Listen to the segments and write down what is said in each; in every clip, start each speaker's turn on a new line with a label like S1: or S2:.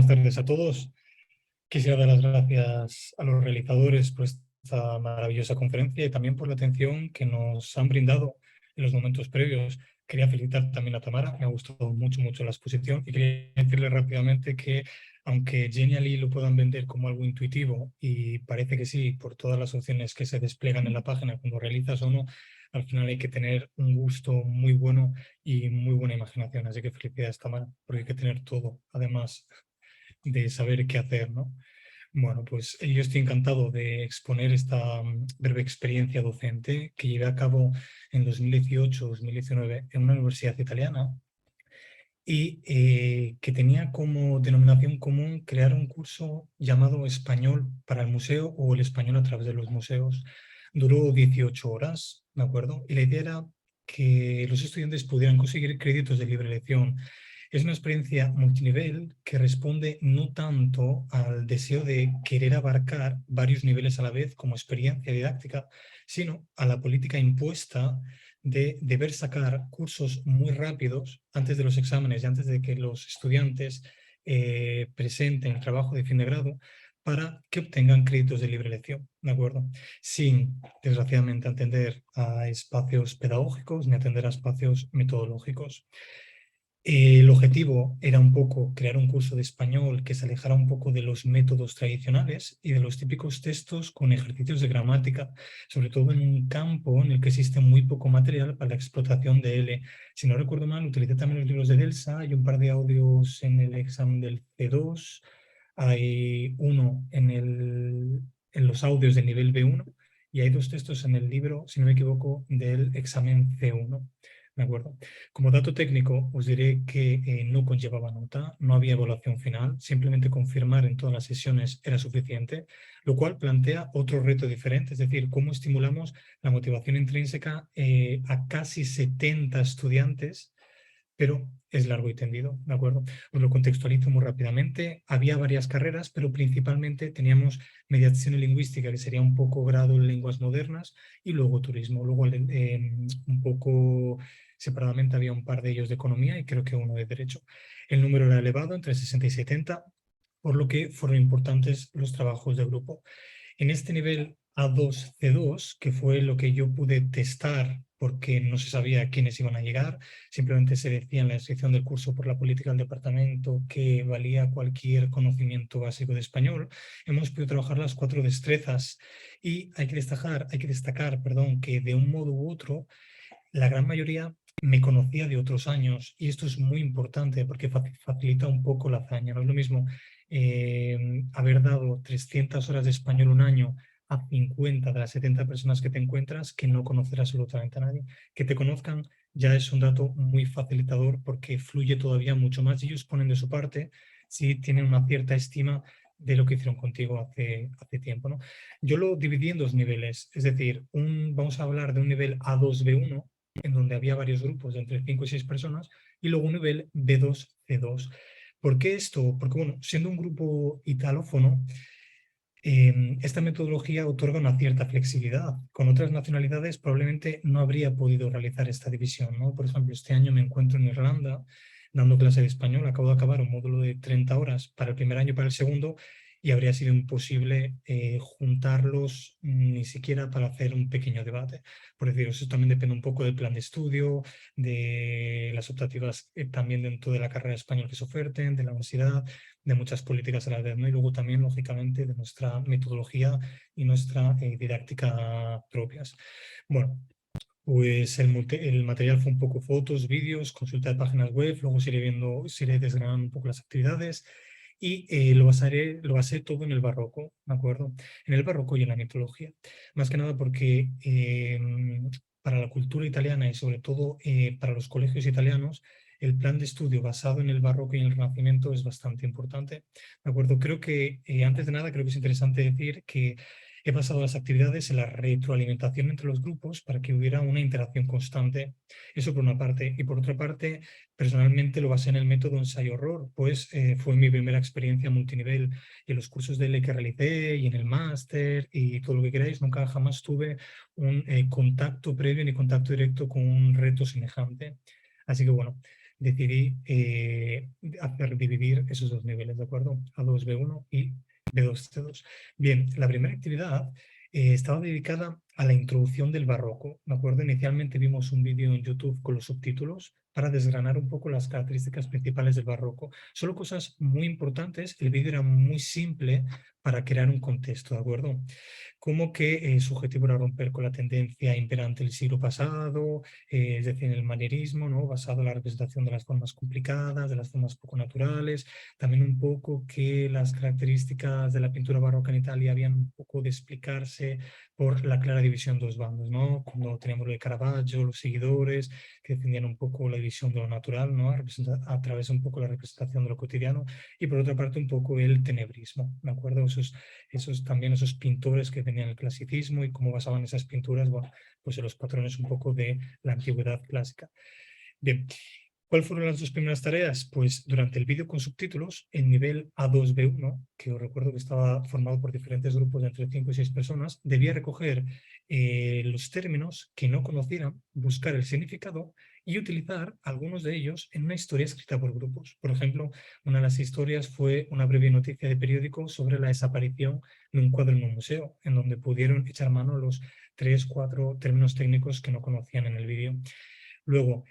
S1: tardes a todos. Quisiera dar las gracias a los realizadores por esta maravillosa conferencia y también por la atención que nos han brindado en los momentos previos. Quería felicitar también a Tamara, me ha gustado mucho la exposición y quería decirle rápidamente que aunque Genially lo puedan vender como algo intuitivo y parece que sí, por todas las opciones que se despliegan en la página cuando realizas o no, al final hay que tener un gusto muy bueno y muy buena imaginación. Así que felicidades, Tamara, porque hay que tener todo, además de saber qué hacer, ¿no? Bueno, pues yo estoy encantado de exponer esta breve experiencia docente que llevé a cabo en 2018-2019 en una universidad italiana y que tenía como denominación común crear un curso llamado Español para el museo o el español a través de los museos. Duró 18 horas, ¿de acuerdo? Y la idea era que los estudiantes pudieran conseguir créditos de libre elección. Es una experiencia multinivel que responde no tanto al deseo de querer abarcar varios niveles a la vez como experiencia didáctica, sino a la política impuesta de deber sacar cursos muy rápidos antes de los exámenes y antes de que los estudiantes presenten el trabajo de fin de grado para que obtengan créditos de libre elección, ¿de acuerdo? Sin, desgraciadamente, atender a espacios pedagógicos ni atender a espacios metodológicos. El objetivo era un poco crear un curso de español que se alejara un poco de los métodos tradicionales y de los típicos textos con ejercicios de gramática, sobre todo en un campo en el que existe muy poco material para la explotación de L. Si no recuerdo mal, utilicé también los libros de Delsa, hay un par de audios en el examen del C2, hay uno en los audios del nivel B1 y hay dos textos en el libro, si no me equivoco, del examen C1. ¿De acuerdo? Como dato técnico, os diré que no conllevaba nota, no había evaluación final, simplemente confirmar en todas las sesiones era suficiente, lo cual plantea otro reto diferente, es decir, cómo estimulamos la motivación intrínseca a casi 70 estudiantes, pero es largo y tendido, ¿de acuerdo? Os lo contextualizo muy rápidamente. Había varias carreras, pero principalmente teníamos mediación y lingüística, que sería un poco grado en lenguas modernas, y luego turismo. Luego un poco separadamente había un par de ellos de economía y creo que uno de derecho. El número era elevado, entre 60 y 70, por lo que fueron importantes los trabajos de grupo. En este nivel A2, C2, que fue lo que yo pude testar porque no se sabía quiénes iban a llegar, simplemente se decía en la descripción del curso por la política del departamento que valía cualquier conocimiento básico de español. Hemos podido trabajar las 4 destrezas y hay que destacar, perdón, que de un modo u otro la gran mayoría me conocía de otros años y esto es muy importante porque facilita un poco la hazaña. No es lo mismo haber dado 300 horas de español un año a 50 de las 70 personas que te encuentras que no conocer absolutamente a nadie. Que te conozcan ya es un dato muy facilitador porque fluye todavía mucho más y ellos ponen de su parte si tienen una cierta estima de lo que hicieron contigo hace tiempo, ¿no? Yo lo dividí en dos niveles, es decir, vamos a hablar de un nivel A2-B1, en donde había varios grupos de entre 5 y 6 personas, y luego un nivel B2, C2. ¿Por qué esto? Porque, bueno, siendo un grupo italófono, esta metodología otorga una cierta flexibilidad. Con otras nacionalidades probablemente no habría podido realizar esta división, ¿no? Por ejemplo, este año me encuentro en Irlanda dando clase de español, acabo de acabar un módulo de 30 horas para el primer año y para el segundo, y habría sido imposible juntarlos ni siquiera para hacer un pequeño debate. Por decir, eso también depende un poco del plan de estudio, de las optativas también dentro de la carrera de español que se oferten, de la universidad, de muchas políticas a la vez, ¿no? Y luego también, lógicamente, de nuestra metodología y nuestra didáctica propias. Bueno, pues el material fue un poco fotos, vídeos, consulta de páginas web, luego os iré desgranando un poco las actividades y lo basé todo en el barroco, ¿de acuerdo? En el barroco y en la mitología. Más que nada porque para la cultura italiana y sobre todo para los colegios italianos, el plan de estudio basado en el barroco y en el renacimiento es bastante importante, ¿de acuerdo? Creo que, antes de nada, creo que es interesante decir que he basado las actividades en la retroalimentación entre los grupos para que hubiera una interacción constante. Eso por una parte. Y por otra parte, personalmente lo basé en el método ensayo-error, pues fue mi primera experiencia multinivel. Y en los cursos de L que realicé y en el máster y todo lo que queráis, nunca jamás tuve un contacto previo ni contacto directo con un reto semejante. Así que bueno, decidí hacer dividir esos dos niveles, ¿de acuerdo? A2, B1 y B2, C2. Bien, la primera actividad estaba dedicada a la introducción del barroco, ¿de acuerdo? Inicialmente vimos un vídeo en YouTube con los subtítulos para desgranar un poco las características principales del barroco. Solo cosas muy importantes, el vídeo era muy simple para crear un contexto, ¿de acuerdo? Como que su objetivo era romper con la tendencia imperante del siglo pasado, es decir, el manierismo, ¿no? Basado en la representación de las formas complicadas, de las formas poco naturales, también un poco que las características de la pintura barroca en Italia habían un poco de explicarse por la clara división en dos bandos, ¿no? Cuando tenemos lo de Caravaggio, los seguidores, que defendían un poco la división de lo natural, ¿no? A través un poco de la representación de lo cotidiano, y por otra parte un poco el tenebrismo, ¿de acuerdo? También esos pintores que tenían el clasicismo y cómo basaban esas pinturas, bueno, pues en los patrones un poco de la antigüedad clásica. Bien, ¿cuáles fueron las dos primeras tareas? Pues durante el vídeo con subtítulos, en nivel A2-B1, que os recuerdo que estaba formado por diferentes grupos de entre 5 y 6 personas, debía recoger los términos que no conocieran, buscar el significado y utilizar algunos de ellos en una historia escrita por grupos. Por ejemplo, una de las historias fue una breve noticia de periódico sobre la desaparición de un cuadro en un museo, en donde pudieron echar mano a los 3, 4 términos técnicos que no conocían en el vídeo. Luego,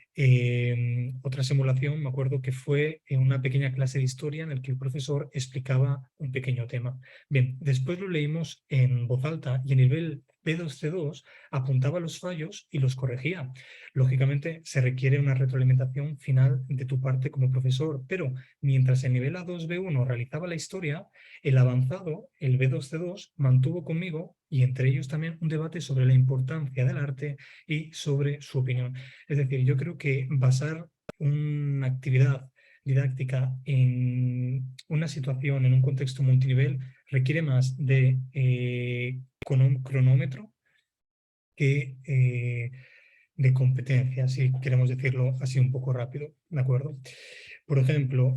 S1: otra simulación, me acuerdo que fue en una pequeña clase de historia en la que el profesor explicaba un pequeño tema. Bien, después lo leímos en voz alta y a nivel P2C2 apuntaba los fallos y los corregía. Lógicamente, se requiere una retroalimentación final de tu parte como profesor, pero mientras el nivel A2-B1 realizaba la historia, el avanzado, el B2C2, mantuvo conmigo y entre ellos también un debate sobre la importancia del arte y sobre su opinión. Es decir, yo creo que basar una actividad didáctica en una situación, en un contexto multinivel, requiere más de cronómetro que de competencia, si queremos decirlo así un poco rápido, ¿de acuerdo? Por ejemplo,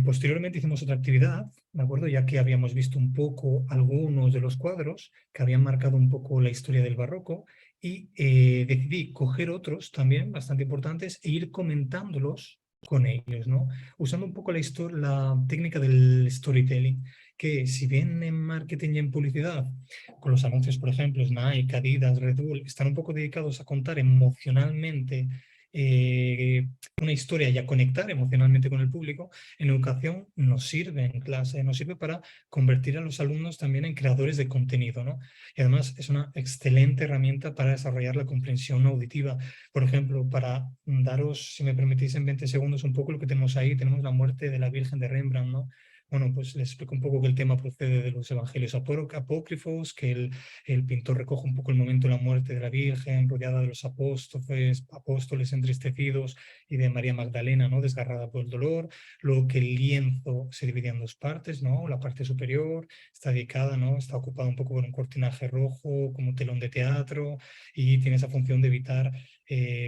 S1: posteriormente hicimos otra actividad, ¿de acuerdo? Ya que habíamos visto un poco algunos de los cuadros que habían marcado un poco la historia del barroco y decidí coger otros también bastante importantes e ir comentándolos con ellos, ¿no? Usando un poco la técnica del storytelling, que si bien en marketing y en publicidad, con los anuncios, por ejemplo, Nike, Adidas, Red Bull, están un poco dedicados a contar emocionalmente una historia y a conectar emocionalmente con el público, en educación nos sirve en clase, nos sirve para convertir a los alumnos también en creadores de contenido, ¿no? Y además es una excelente herramienta para desarrollar la comprensión auditiva. Por ejemplo, para daros, si me permitís, en 20 segundos un poco lo que tenemos ahí, tenemos la muerte de la Virgen de Rembrandt, ¿no? Bueno, pues les explico un poco que el tema procede de los evangelios apócrifos, que el pintor recoge un poco el momento de la muerte de la Virgen, rodeada de los apóstoles entristecidos y de María Magdalena, ¿no? Desgarrada por el dolor. Luego que el lienzo se divide en dos partes, ¿no? La parte superior está dedicada, ¿no? Está ocupada un poco por un cortinaje rojo, como telón de teatro, y tiene esa función de evitar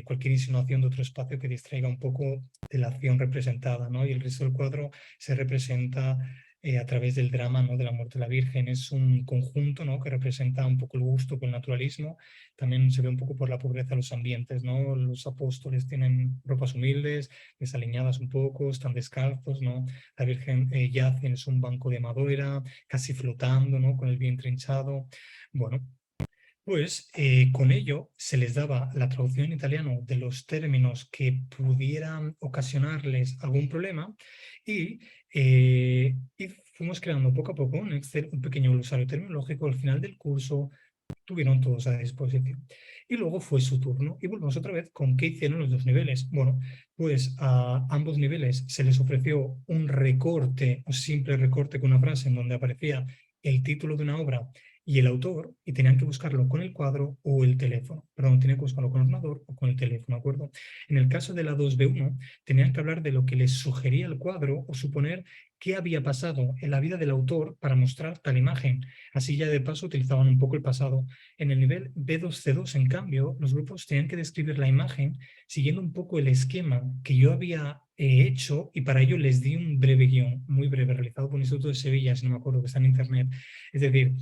S1: cualquier insinuación de otro espacio que distraiga un poco de la acción representada, ¿no? Y el resto del cuadro se representa a través del drama, ¿no? De la muerte de la Virgen. Es un conjunto, ¿no? Que representa un poco el gusto por el naturalismo. También se ve un poco por la pobreza de los ambientes, ¿no? Los apóstoles tienen ropas humildes, desaliñadas un poco, están descalzos, ¿no? La Virgen yace en un banco de madera, casi flotando, ¿no? Con el vientre hinchado. Bueno, pues con ello se les daba la traducción en italiano de los términos que pudieran ocasionarles algún problema y fuimos creando poco a poco en Excel un pequeño glosario terminológico. Al final del curso tuvieron todos a disposición. Y luego fue su turno y volvemos otra vez con qué hicieron los dos niveles. Bueno, pues a ambos niveles se les ofreció un recorte, un simple recorte con una frase en donde aparecía el título de una obra y el autor, y tenían que buscarlo con el cuadro o el teléfono. Perdón, tenían que buscarlo con el ordenador o con el teléfono, ¿de acuerdo? En el caso de la 2B1, tenían que hablar de lo que les sugería el cuadro o suponer qué había pasado en la vida del autor para mostrar tal imagen. Así ya de paso utilizaban un poco el pasado. En el nivel B2C2, en cambio, los grupos tenían que describir la imagen siguiendo un poco el esquema que yo había hecho, y para ello les di un breve guión, muy breve, realizado por el Instituto de Sevilla, si no me acuerdo, que está en internet. Es decir,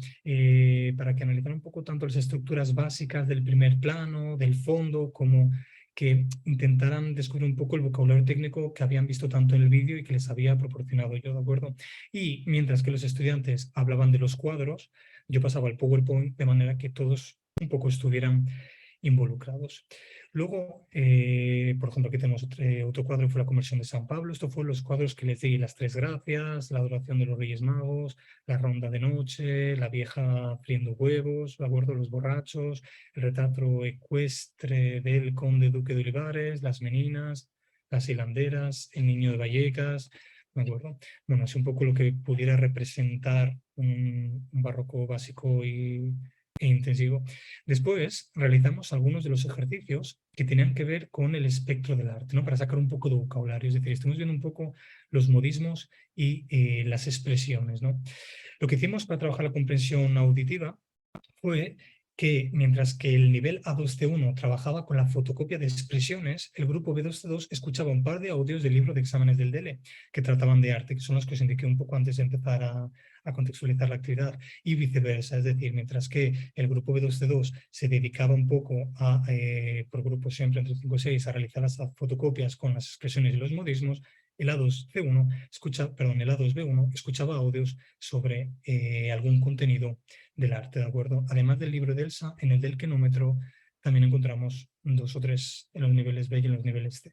S1: para que analizaran un poco tanto las estructuras básicas del primer plano, del fondo, como que intentaran descubrir un poco el vocabulario técnico que habían visto tanto en el vídeo y que les había proporcionado yo, ¿de acuerdo? Y mientras que los estudiantes hablaban de los cuadros, yo pasaba el PowerPoint de manera que todos un poco estuvieran involucrados. Luego, por ejemplo, aquí tenemos otro cuadro que fue la conversión de San Pablo. Estos fueron los cuadros que les di: las tres gracias, la adoración de los Reyes Magos, la ronda de noche, la vieja friendo huevos, ¿de acuerdo? Los borrachos, el retrato ecuestre del conde duque de Olivares, las meninas, las hilanderas, el niño de Vallecas, ¿de acuerdo? Bueno, es un poco lo que pudiera representar un barroco básico e intensivo. Después realizamos algunos de los ejercicios que tenían que ver con el espectro del arte, ¿no? Para sacar un poco de vocabulario, es decir, estamos viendo un poco los modismos y las expresiones, ¿no? Lo que hicimos para trabajar la comprensión auditiva fue que mientras que el nivel A2C1 trabajaba con la fotocopia de expresiones, el grupo B2C2 escuchaba un par de audios del libro de exámenes del DELE que trataban de arte, que son los que os indiqué un poco antes de empezar a contextualizar la actividad, y viceversa. Es decir, mientras que el grupo B2C2 se dedicaba un poco a, por grupo siempre entre 5 y 6, a realizar las fotocopias con las expresiones y los modismos, el A2C1 el A2B1 escuchaba audios sobre algún contenido del arte, ¿de acuerdo? Además del libro de Elsa, en el del kenómetro también encontramos 2 o 3 en los niveles B y en los niveles C.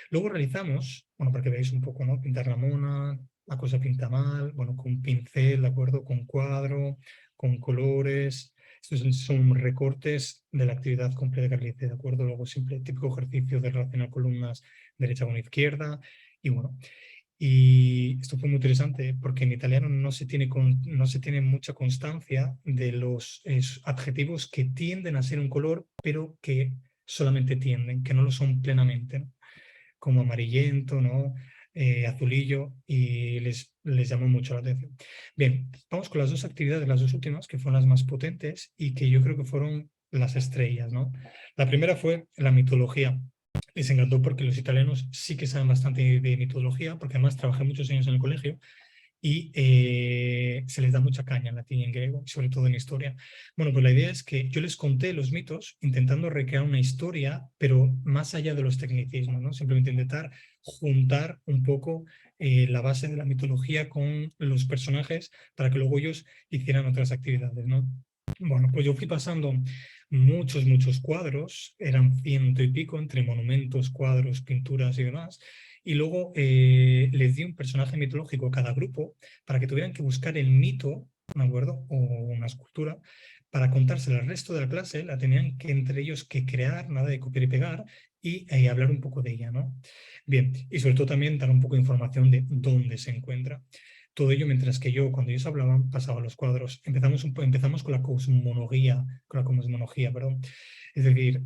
S1: Luego realizamos, bueno, para que veáis un poco, ¿no? Pintar la mona, la cosa pinta mal, bueno, con pincel, ¿de acuerdo? Con cuadro, con colores. Estos son recortes de la actividad completa que realicé, ¿de acuerdo? Luego siempre típico ejercicio de relacionar columnas derecha con izquierda. Y bueno, y esto fue muy interesante porque en italiano no se tiene mucha constancia de los adjetivos que tienden a ser un color, pero que solamente tienden, que no lo son plenamente, ¿no? Como amarillento, ¿no? Azulillo, y les llamó mucho la atención. Bien, vamos con las dos actividades, las dos últimas, que fueron las más potentes y que yo creo que fueron las estrellas, ¿no? La primera fue la mitología. Les encantó porque los italianos sí que saben bastante de mitología, porque además trabajé muchos años en el colegio y se les da mucha caña en latín y en griego, sobre todo en historia. Bueno, pues la idea es que yo les conté los mitos intentando recrear una historia, pero más allá de los tecnicismos, ¿no? Simplemente intentar juntar un poco la base de la mitología con los personajes para que luego ellos hicieran otras actividades, ¿no? Bueno, pues yo fui pasando muchos cuadros, eran 100 y pico, entre monumentos, cuadros, pinturas y demás, y luego les di un personaje mitológico a cada grupo para que tuvieran que buscar el mito, ¿de acuerdo? O una escultura, para contársela al resto de la clase, la tenían que entre ellos que crear, nada de copiar y pegar, y hablar un poco de ella, ¿no? Bien, y sobre todo también dar un poco de información de dónde se encuentra. Todo ello mientras que yo, cuando ellos hablaban, pasaba los cuadros. Empezamos con la cosmología, perdón. Es decir,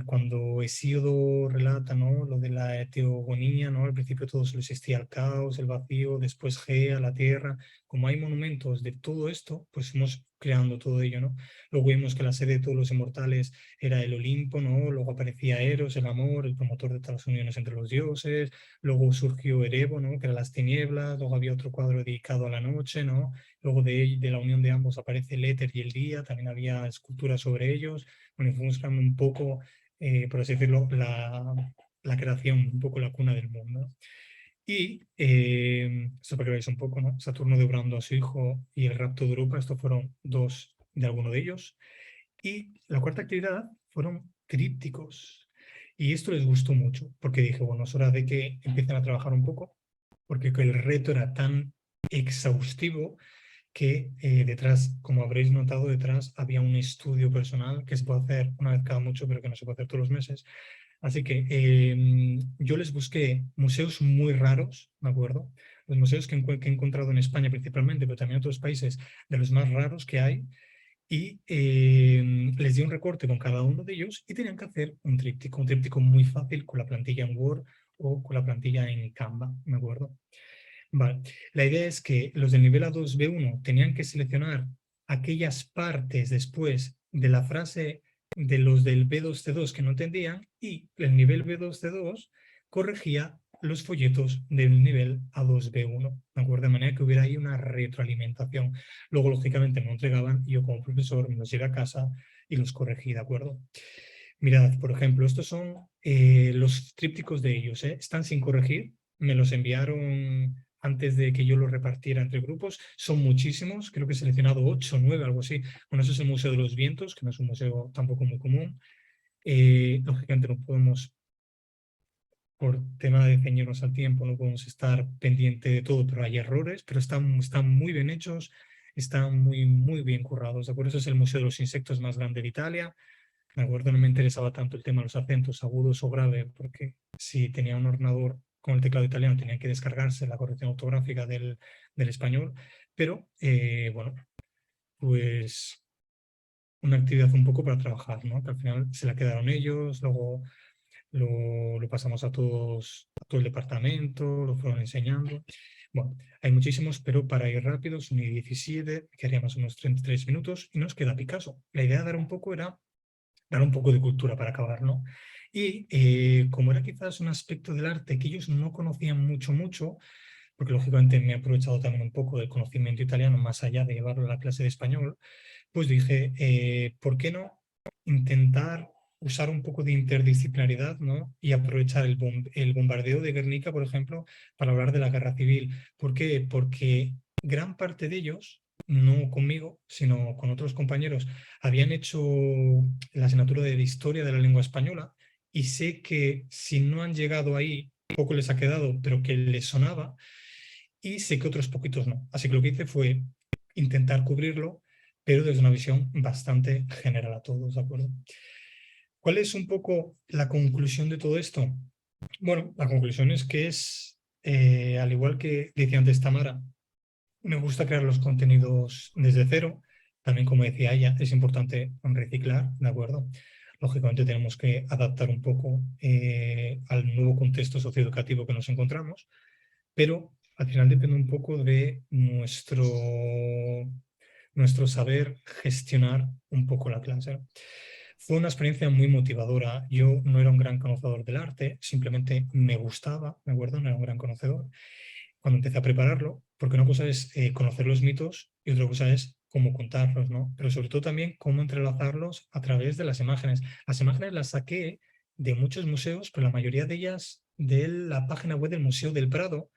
S1: cuando Hesíodo relata, ¿no? Lo de la teogonía, ¿no? Al principio todo solo existía el caos, el vacío, después Gea, la tierra. Como hay monumentos de todo esto, pues fuimos creando todo ello, ¿no? Luego vimos que la sede de todos los inmortales era el Olimpo, ¿no? Luego aparecía Eros, el amor, el promotor de todas las uniones entre los dioses. Luego surgió Erebo, ¿no? Que eran las tinieblas. Luego había otro cuadro dedicado a la noche, ¿no? Luego de la unión de ambos aparece el éter y el día. También había esculturas sobre ellos. Bueno, y fuimos buscando un poco, por así decirlo, la creación, un poco la cuna del mundo. Y esto para que veáis un poco, ¿no? Saturno devorando a su hijo y el rapto de Europa, estos fueron dos de alguno de ellos. Y la cuarta actividad fueron trípticos. Y esto les gustó mucho, porque dije, bueno, es hora de que empiecen a trabajar un poco, porque el reto era tan exhaustivo que detrás, como habréis notado, detrás había un estudio personal que se puede hacer una vez cada mucho, pero que no se puede hacer todos los meses. Así que yo les busqué museos muy raros, ¿de acuerdo? Los museos que he encontrado en España principalmente, pero también en otros países, de los más raros que hay, y les di un recorte con cada uno de ellos y tenían que hacer un tríptico muy fácil con la plantilla en Word o con la plantilla en Canva, ¿de acuerdo? Vale. La idea es que los del nivel A2 B1 tenían que seleccionar aquellas partes después de la frase de los del B2 C2 que no entendían, y el nivel B2 C2 corregía los folletos del nivel A2 B1, ¿de acuerdo? De manera que hubiera ahí una retroalimentación. Luego, lógicamente, me lo entregaban y yo como profesor me los llevé a casa y los corregí, ¿de acuerdo? Mirad, por ejemplo, estos son los trípticos de ellos, están sin corregir, me los enviaron antes de que yo los repartiera entre grupos, son muchísimos, creo que he seleccionado 8 o 9, algo así. Bueno, eso es el Museo de los Vientos, que no es un museo tampoco muy común. Lógicamente no podemos, por tema de ceñirnos al tiempo, no podemos estar pendiente de todo, pero hay errores, pero están muy bien hechos, están muy bien currados, ¿de acuerdo? Eso es el Museo de los Insectos más grande de Italia. ¿De acuerdo? No me interesaba tanto el tema de los acentos agudos o graves, porque si tenía un ordenador con el teclado italiano tenía que descargarse la corrección ortográfica del español, pero bueno, pues una actividad un poco para trabajar, ¿no? Que al final se la quedaron ellos, luego lo pasamos a todos, a todo el departamento, lo fueron enseñando. Bueno, hay muchísimos, pero para ir rápido, son 17, que haría más o menos 33 minutos, y nos queda Picasso. La idea de dar un poco era dar un poco de cultura para acabar, ¿no? Y como era quizás un aspecto del arte que ellos no conocían mucho, porque lógicamente me he aprovechado también un poco del conocimiento italiano más allá de llevarlo a la clase de español, pues dije, ¿por qué no intentar usar un poco de interdisciplinaridad, ¿no? Y aprovechar el bombardeo de Guernica, por ejemplo, para hablar de la guerra civil. ¿Por qué? Porque gran parte de ellos, no conmigo, sino con otros compañeros, habían hecho la asignatura de Historia de la Lengua Española y sé que si no han llegado ahí, poco les ha quedado, pero que les sonaba, y sé que otros poquitos no. Así que lo que hice fue intentar cubrirlo, pero desde una visión bastante general a todos, ¿de acuerdo? ¿Cuál es un poco la conclusión de todo esto? Bueno, la conclusión es que al igual que decía antes Tamara, me gusta crear los contenidos desde cero. También, como decía ella, es importante reciclar, ¿de acuerdo? Lógicamente tenemos que adaptar un poco al nuevo contexto socioeducativo que nos encontramos, pero al final depende un poco de nuestro saber gestionar un poco la clase. Fue una experiencia muy motivadora. Yo no era un gran conocedor del arte, simplemente me gustaba, ¿de acuerdo? No era un gran conocedor. Cuando empecé a prepararlo, porque una cosa es conocer los mitos y otra cosa es cómo contarlos, ¿no? Pero sobre todo también cómo entrelazarlos a través de las imágenes. Las imágenes las saqué de muchos museos, pero la mayoría de ellas de la página web del Museo del Prado,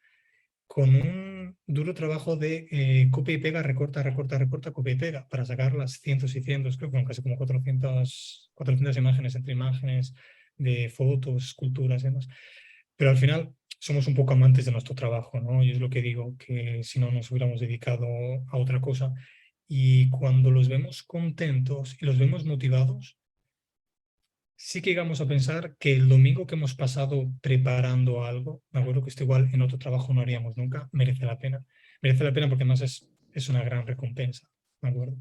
S1: con un duro trabajo de copia y pega, recorta, recorta, recorta, copia y pega, para sacar las cientos y cientos, creo que son casi como 400 imágenes, entre imágenes de fotos, esculturas y demás. Pero al final somos un poco amantes de nuestro trabajo, ¿no? Y es lo que digo, que si no nos hubiéramos dedicado a otra cosa. Y cuando los vemos contentos y los vemos motivados, sí que llegamos a pensar que el domingo que hemos pasado preparando algo, me acuerdo que esto igual en otro trabajo no haríamos nunca, merece la pena. Merece la pena porque además es una gran recompensa, ¿de acuerdo?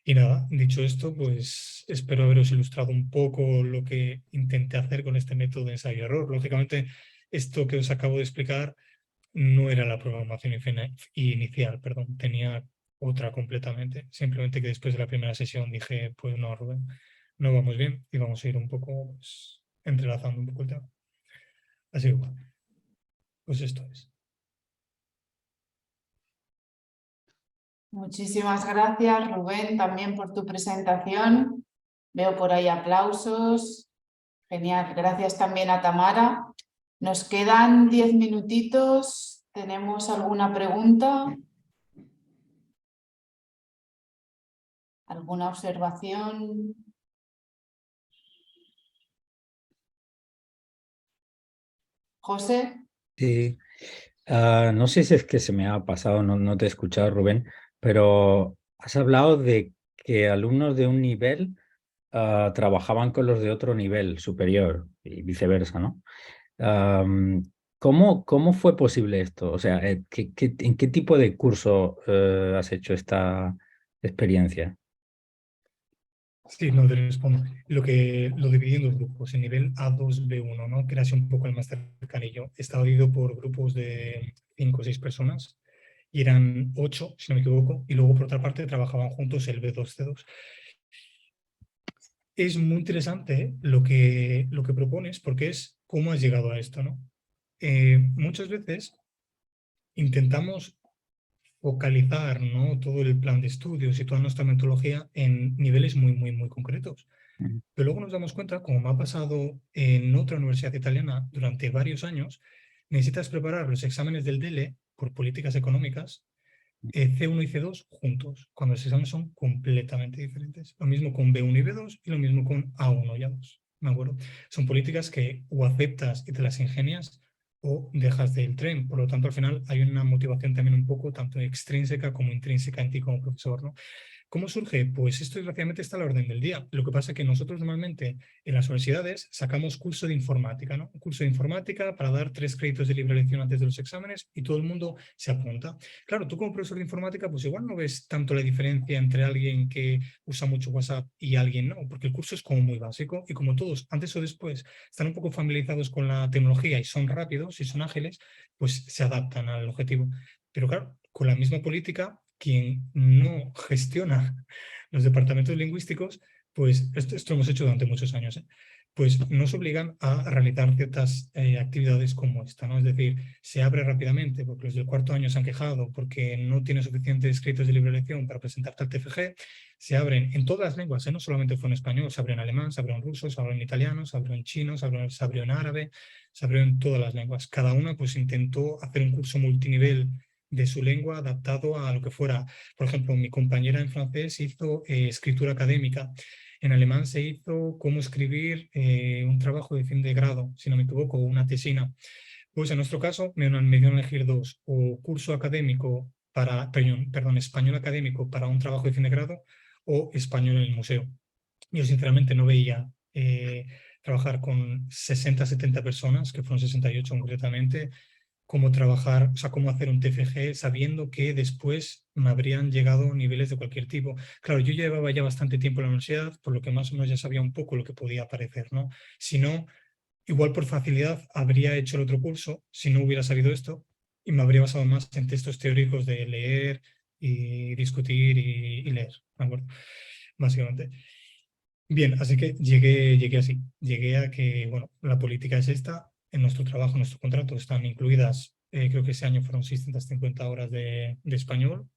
S1: Y nada, dicho esto, pues espero haberos ilustrado un poco lo que intenté hacer con este método de ensayo-error. Lógicamente, esto que os acabo de explicar no era la programación inicial, perdón, tenía otra completamente. Simplemente que después de la primera sesión dije, pues no, Rubén, no vamos bien y vamos a ir un poco pues, entrelazando un poco el tema. Así que bueno, pues esto es.
S2: Muchísimas gracias, Rubén, también por tu presentación. Veo por ahí aplausos. Genial. Gracias también a Tamara. Nos quedan 10 minutitos. ¿Tenemos alguna pregunta? ¿Alguna observación? José.
S3: Sí, no sé si es que se me ha pasado, no te he escuchado, Rubén, pero has hablado de que alumnos de un nivel trabajaban con los de otro nivel superior y viceversa, ¿no? Am, ¿cómo fue posible esto? O sea, ¿en qué tipo de curso has hecho esta experiencia?
S1: Sí, no te respondo. Lo dividí en dos grupos, en nivel A2, B1, ¿no? Que era así un poco el más cercanillo. Estaba dividido por grupos de 5 o 6 personas y eran 8, si no me equivoco, y luego por otra parte trabajaban juntos el B2, C2. Es muy interesante lo que propones porque es cómo has llegado a esto, ¿no? Muchas veces intentamos focalizar, ¿no? Todo el plan de estudios y toda nuestra metodología en niveles muy concretos. Pero luego nos damos cuenta, como me ha pasado en otra universidad italiana durante varios años, necesitas preparar los exámenes del DELE por políticas económicas, C1 y C2 juntos, cuando los exámenes son completamente diferentes. Lo mismo con B1 y B2 y lo mismo con A1 y A2. ¿Me acuerdo? Son políticas que o aceptas y te las ingenias o dejas del tren. Por lo tanto, al final hay una motivación también un poco tanto extrínseca como intrínseca en ti como profesor, ¿no? ¿Cómo surge? Pues esto desgraciadamente está a la orden del día. Lo que pasa es que nosotros normalmente en las universidades sacamos curso de informática, ¿no? Un curso de informática para dar 3 créditos de libre elección antes de los exámenes y todo el mundo se apunta. Claro, tú como profesor de informática pues igual no ves tanto la diferencia entre alguien que usa mucho WhatsApp y alguien no, porque el curso es como muy básico y como todos antes o después están un poco familiarizados con la tecnología y son rápidos y son ágiles, pues se adaptan al objetivo. Pero claro, con la misma política quien no gestiona los departamentos lingüísticos, pues esto lo hemos hecho durante muchos años, pues nos obligan a realizar ciertas actividades como esta, ¿no? Es decir, se abre rápidamente porque los del cuarto año se han quejado porque no tiene suficientes escritos de libre elección para presentarte al TFG, se abren en todas las lenguas, no solamente fue en español, se abrió en alemán, se abrió en ruso, se abrió en italiano, se abrió en chino, se abrió en árabe, se abrió en todas las lenguas. Cada una pues intentó hacer un curso multinivel de su lengua adaptado a lo que fuera. Por ejemplo, mi compañera en francés hizo escritura académica. En alemán se hizo cómo escribir un trabajo de fin de grado, si no me equivoco, una tesina. Pues en nuestro caso me dieron a elegir dos, o curso académico para, perdón, español académico para un trabajo de fin de grado o español en el museo. Yo sinceramente no veía trabajar con 60, 70 personas, que fueron 68 concretamente, cómo trabajar, o sea, cómo hacer un TFG sabiendo que después me habrían llegado niveles de cualquier tipo. Claro, yo llevaba ya bastante tiempo en la universidad, por lo que más o menos ya sabía un poco lo que podía aparecer, ¿no? Si no, igual por facilidad habría hecho el otro curso, si no hubiera sabido esto, y me habría basado más en textos teóricos de leer y discutir y leer, ¿de acuerdo? Básicamente. Bien, así que llegué así. Llegué a que, bueno, la política es esta. En nuestro trabajo, en nuestro contrato están incluidas, creo que ese año fueron 650 horas de español.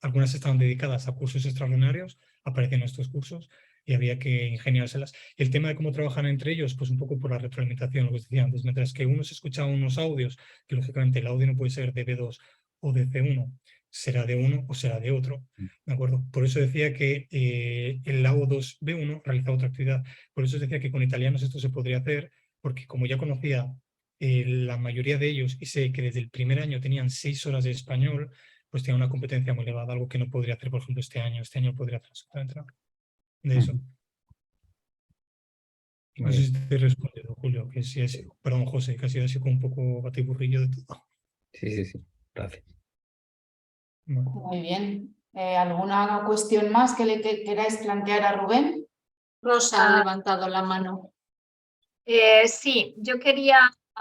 S1: Algunas estaban dedicadas a cursos extraordinarios, aparecen estos cursos y había que ingeniárselas. Y el tema de cómo trabajan entre ellos, pues un poco por la retroalimentación, lo que os decía antes, mientras que uno se escuchaba unos audios, que lógicamente el audio no puede ser de B2 o de C1, será de uno o será de otro. ¿De acuerdo? Por eso decía que el AO2 B1 realiza otra actividad. Por eso decía que con italianos esto se podría hacer, porque como ya conocía la mayoría de ellos y sé que desde el primer año tenían 6 horas de español, pues tenía una competencia muy elevada, algo que no podría hacer, por ejemplo, este año. Este año podría hacer absolutamente nada de eso. No sé si te he respondido, Julio, que sí ha sido, perdón, José, que ha sido así como un poco batiburrillo de todo.
S3: Sí. Gracias.
S1: Bueno.
S2: Muy bien. ¿Alguna cuestión más que le queráis plantear a Rubén?
S4: Rosa ha levantado la mano. Sí, yo quería,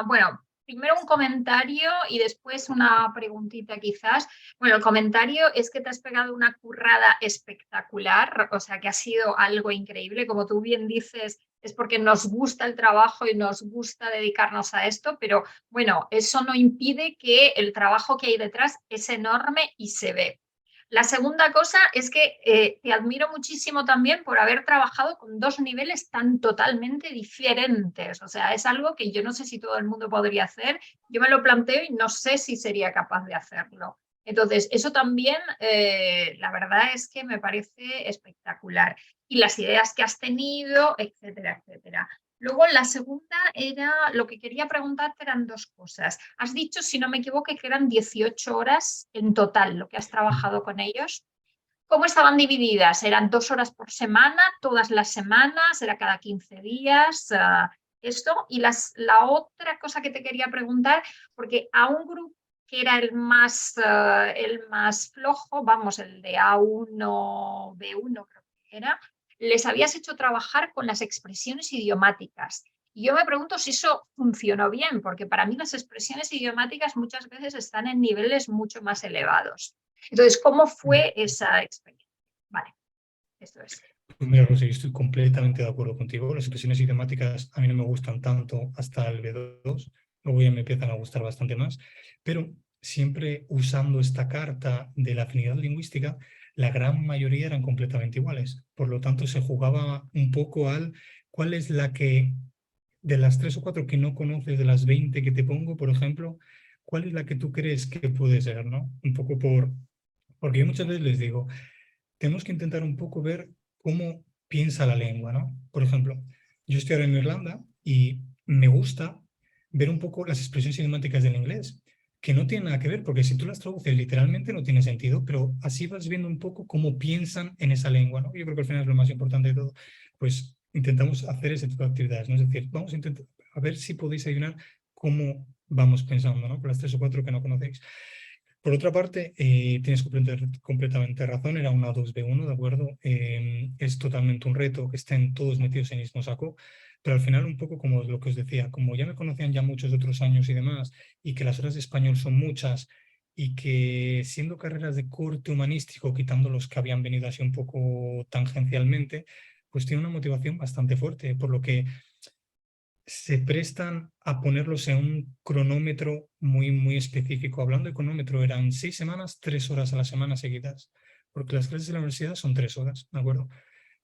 S4: bueno, primero un comentario y después una preguntita quizás. Bueno, el comentario es que te has pegado una currada espectacular, o sea que ha sido algo increíble. Como tú bien dices, es porque nos gusta el trabajo y nos gusta dedicarnos a esto, pero bueno, eso no impide que el trabajo que hay detrás es enorme y se ve. La segunda cosa es que te admiro muchísimo también por haber trabajado con 2 niveles tan totalmente diferentes. O sea, es algo que yo no sé si todo el mundo podría hacer. Yo me lo planteo y no sé si sería capaz de hacerlo. Entonces, eso también, la verdad es que me parece espectacular. Y las ideas que has tenido, etcétera, etcétera. Luego, la segunda era, lo que quería preguntarte eran 2 cosas. Has dicho, si no me equivoco, que eran 18 horas en total lo que has trabajado con ellos. ¿Cómo estaban divididas? ¿Eran 2 horas por semana, todas las semanas? ¿Era cada 15 días? Esto. Y la otra cosa que te quería preguntar, porque a un grupo que era el más flojo, vamos, el de A1, B1 creo que era, les habías hecho trabajar con las expresiones idiomáticas. Y yo me pregunto si eso funcionó bien, porque para mí las expresiones idiomáticas muchas veces están en niveles mucho más elevados. Entonces, ¿cómo fue esa experiencia? Vale, esto es.
S1: Pues mira, Rosy, yo estoy completamente de acuerdo contigo. Las expresiones idiomáticas a mí no me gustan tanto hasta el B2, luego ya me empiezan a gustar bastante más, pero siempre usando esta carta de la afinidad lingüística, la gran mayoría eran completamente iguales. Por lo tanto, se jugaba un poco al cuál es la que, de las 3 o 4 que no conoces, de las 20 que te pongo, por ejemplo, cuál es la que tú crees que puede ser, ¿no? Un poco porque yo muchas veces les digo, tenemos que intentar un poco ver cómo piensa la lengua, ¿no? Por ejemplo, yo estoy ahora en Irlanda y me gusta ver un poco las expresiones idiomáticas del inglés, que no tienen nada que ver, porque si tú las traduces literalmente no tiene sentido, pero así vas viendo un poco cómo piensan en esa lengua, ¿no? Yo creo que al final es lo más importante de todo. Pues intentamos hacer ese tipo de actividades, ¿no? Es decir, vamos a intentar a ver si podéis adivinar cómo vamos pensando, ¿no? Con las 3 o 4 que no conocéis. Por otra parte, tienes completamente razón, era una 2B1, ¿de acuerdo? Es totalmente un reto que estén todos metidos en el mismo saco, pero al final un poco como lo que os decía, como ya me conocían ya muchos otros años y demás, y que las horas de español son muchas, y que siendo carreras de corte humanístico, quitando los que habían venido así un poco tangencialmente, pues tiene una motivación bastante fuerte, por lo que se prestan a ponerlos en un cronómetro muy específico. Hablando de cronómetro, eran 6 semanas, 3 horas a la semana seguidas, porque las clases de la universidad son 3 horas, ¿de acuerdo?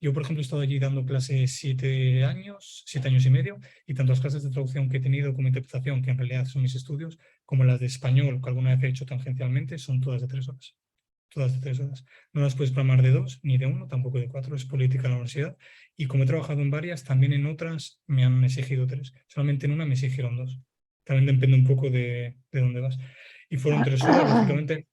S1: Yo, por ejemplo, he estado allí dando clases 7 años, 7 años y medio, y tanto las clases de traducción que he tenido como interpretación, que en realidad son mis estudios, como las de español, que alguna vez he hecho tangencialmente, son todas de 3 horas. Todas de 3 horas. No las puedes programar de 2, ni de 1, tampoco de 4, es política en la universidad. Y como he trabajado en varias, también en otras me han exigido 3. Solamente en una me exigieron 2. También depende un poco de dónde vas. Y fueron 3 horas, lógicamente,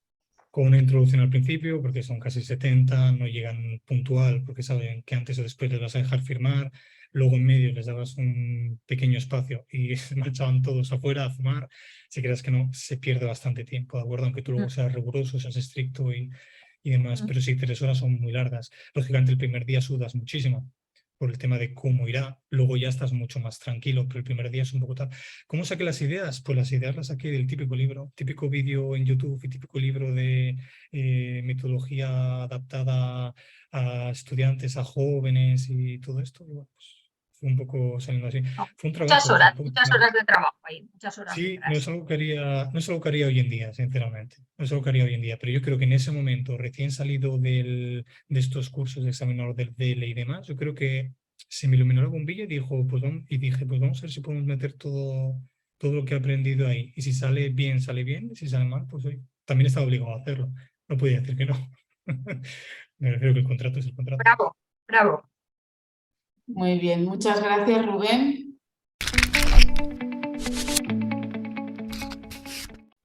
S1: con una introducción al principio, porque son casi 70, no llegan puntual, porque saben que antes o después les vas a dejar firmar. Luego en medio les dabas un pequeño espacio y se marchaban todos afuera a fumar. Si crees que no, se pierde bastante tiempo, ¿de acuerdo? Aunque tú luego seas riguroso, seas estricto y demás, pero sí, 3 horas son muy largas. Lógicamente el primer día sudas muchísimo por el tema de cómo irá, luego ya estás mucho más tranquilo, pero el primer día es un poco tal. ¿Cómo saqué las ideas? Pues las ideas las saqué del típico libro, típico vídeo en YouTube y típico libro de metodología adaptada a estudiantes, a jóvenes y todo esto. Y bueno, pues fue un poco saliendo así.
S4: No,
S1: Fue un trabajo.
S4: muchas horas de trabajo ahí, muchas horas
S1: Sí, no
S4: detrás.
S1: es algo que haría, no es algo que haría hoy en día, sinceramente. No es algo que haría hoy en día, pero yo creo que en ese momento, recién salido de estos cursos de examinador del DELE y demás, yo creo que se me iluminó la bombilla y dije, pues vamos a ver si podemos meter todo lo que he aprendido ahí. Y si sale bien, y si sale mal, pues hoy también estaba obligado a hacerlo. No podía decir que no. Me refiero que el contrato es el contrato.
S4: Bravo, bravo.
S2: Muy bien, muchas gracias, Rubén.